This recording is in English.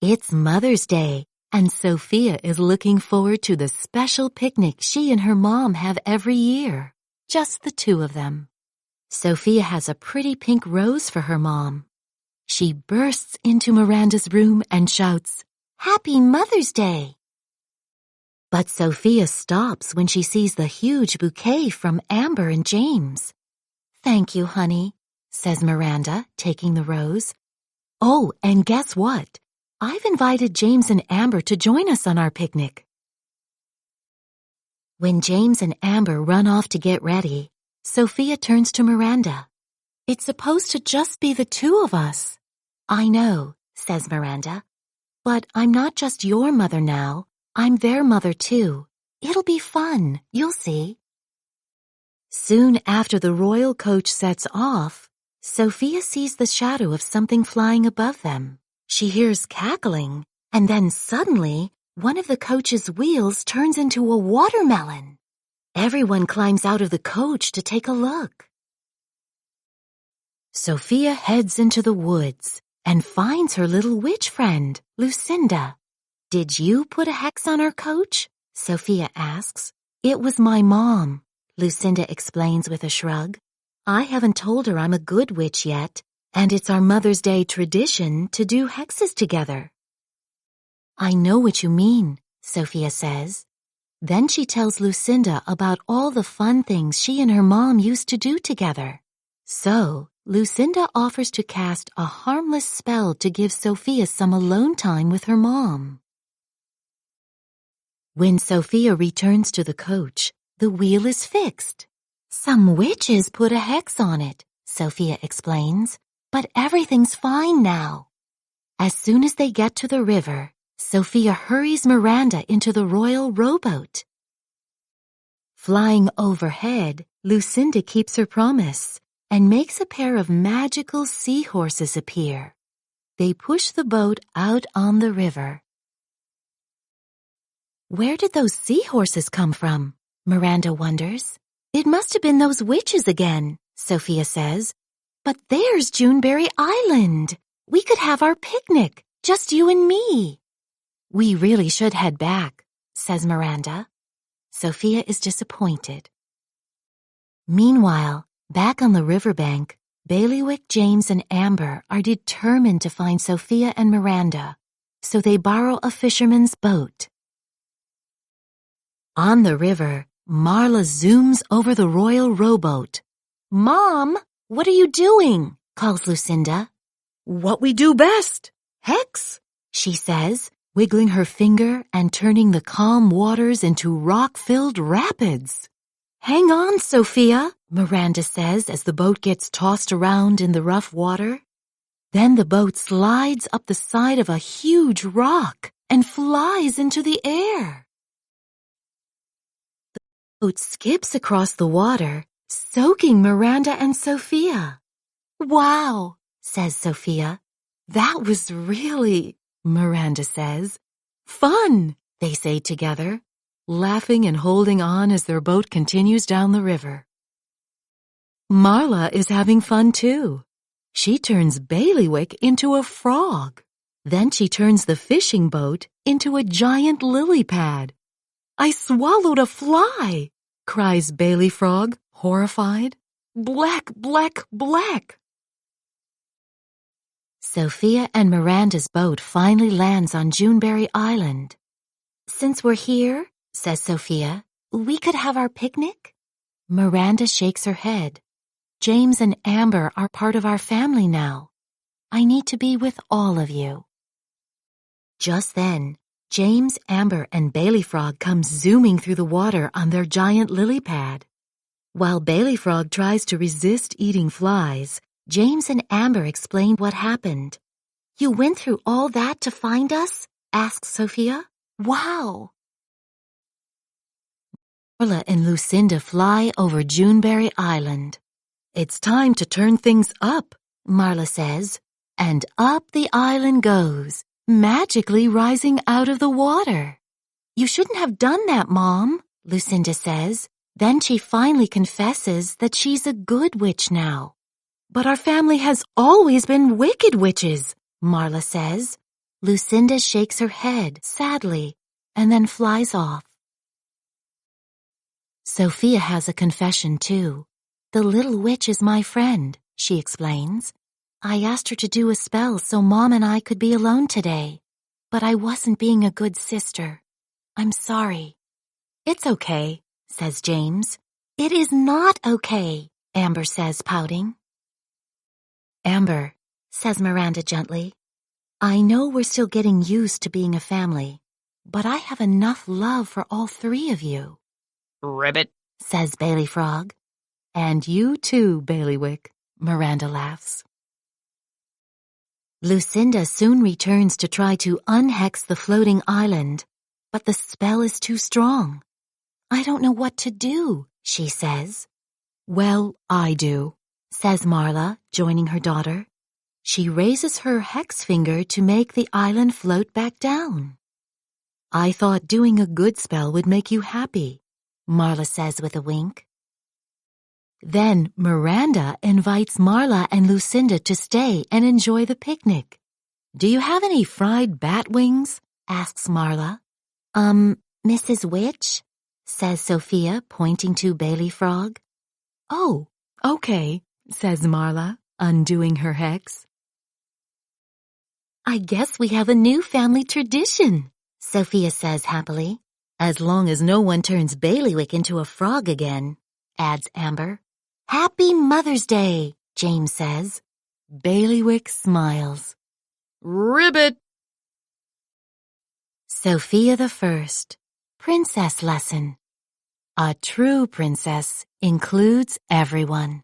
It's Mother's Day, and Sofia is looking forward to the special picnic she and her mom have every year. Just the two of them. Sofia has a pretty pink rose for her mom. She bursts into Miranda's room and shouts, "Happy Mother's Day!" But Sofia stops when she sees the huge bouquet from Amber and James. "Thank you, honey," says Miranda, taking the rose. "Oh, and guess what? I've invited James and Amber to join us on our picnic." When James and Amber run off to get ready, Sofia turns to Miranda. "It's supposed to just be the two of us." "I know," says Miranda, "but I'm not just your mother now. I'm their mother too. It'll be fun, you'll see." Soon after the royal coach sets off, Sofia sees the shadow of something flying above them. She hears cackling, and then suddenly, one of the coach's wheels turns into a watermelon. Everyone climbs out of the coach to take a look. Sofia heads into the woods and finds her little witch friend, Lucinda. "Did you put a hex on our coach?" Sofia asks. "It was my mom," Lucinda explains with a shrug. "I haven't told her I'm a good witch yet, and it's our Mother's Day tradition to do hexes together." "I know what you mean," Sofia says. Then she tells Lucinda about all the fun things she and her mom used to do together. So, Lucinda offers to cast a harmless spell to give Sofia some alone time with her mom. When Sofia returns to the coach, the wheel is fixed. "Some witches put a hex on it," Sofia explains, "but everything's fine now." As soon as they get to the river, Sofia hurries Miranda into the royal rowboat. Flying overhead, Lucinda keeps her promise and makes a pair of magical seahorses appear. They push the boat out on the river. "Where did those seahorses come from?" Miranda wonders. "It must have been those witches again," Sofia says. "But there's Juneberry Island. We could have our picnic, just you and me." "We really should head back," says Miranda. Sofia is disappointed. Meanwhile, back on the riverbank, Bailiwick, James, and Amber are determined to find Sofia and Miranda, so they borrow a fisherman's boat. On the river, Marla zooms over the royal rowboat. "Mom, what are you doing?" calls Lucinda. "What we do best, hex," she says, wiggling her finger and turning the calm waters into rock-filled rapids. "Hang on, Sofia," Miranda says as the boat gets tossed around in the rough water. Then the boat slides up the side of a huge rock and flies into the air. The boat skips across the water, soaking Miranda and Sofia. "Wow," says Sofia. "That was really," Miranda says. "Fun," they say together, laughing and holding on as their boat continues down the river. Marla is having fun too. She turns Bailiwick into a frog. Then she turns the fishing boat into a giant lily pad. "I swallowed a fly," cries Bailey Frog, horrified. "Black, black, black." Sofia and Miranda's boat finally lands on Juneberry Island. "Since we're here," says Sofia, "we could have our picnic?" Miranda shakes her head. "James and Amber are part of our family now. I need to be with all of you." Just then, James, Amber, and Bailey Frog come zooming through the water on their giant lily pad. While Bailey Frog tries to resist eating flies, James and Amber explain what happened. "You went through all that to find us?" asks Sofia. "Wow." Marla and Lucinda fly over Juneberry Island. "It's time to turn things up," Marla says, and up the island goes, magically rising out of the water. "You shouldn't have done that, Mom," Lucinda says. Then she finally confesses that she's a good witch now. "But our family has always been wicked witches," Marla says. Lucinda shakes her head sadly and then flies off. Sofia has a confession too. The little witch is my friend, she explains. I asked her to do a spell so Mom and I could be alone today, but I wasn't being a good sister. I'm sorry. It's okay, says James. It is not okay, Amber says, pouting. Amber, says Miranda gently, I know we're still getting used to being a family, but I have enough love for all three of you. Ribbit, says Bailey Frog. And you too, Bailiwick, Miranda laughs. Lucinda soon returns to try to unhex the floating island, but the spell is too strong. I don't know what to do, she says. Well, I do, says Marla, joining her daughter. She raises her hex finger to make the island float back down. I thought doing a good spell would make you happy, Marla says with a wink. Then Miranda invites Marla and Lucinda to stay and enjoy the picnic. Do you have any fried bat wings? Asks Marla. Mrs. Witch? Says Sofia, pointing to Bailey Frog. Oh, okay, says Marla, undoing her hex. I guess we have a new family tradition, Sofia says happily. As long as no one turns Bailiwick into a frog again, adds Amber. Happy Mother's Day, James says. Bailiwick smiles. Ribbit. Sophia the First, Princess Lesson. A true princess includes everyone.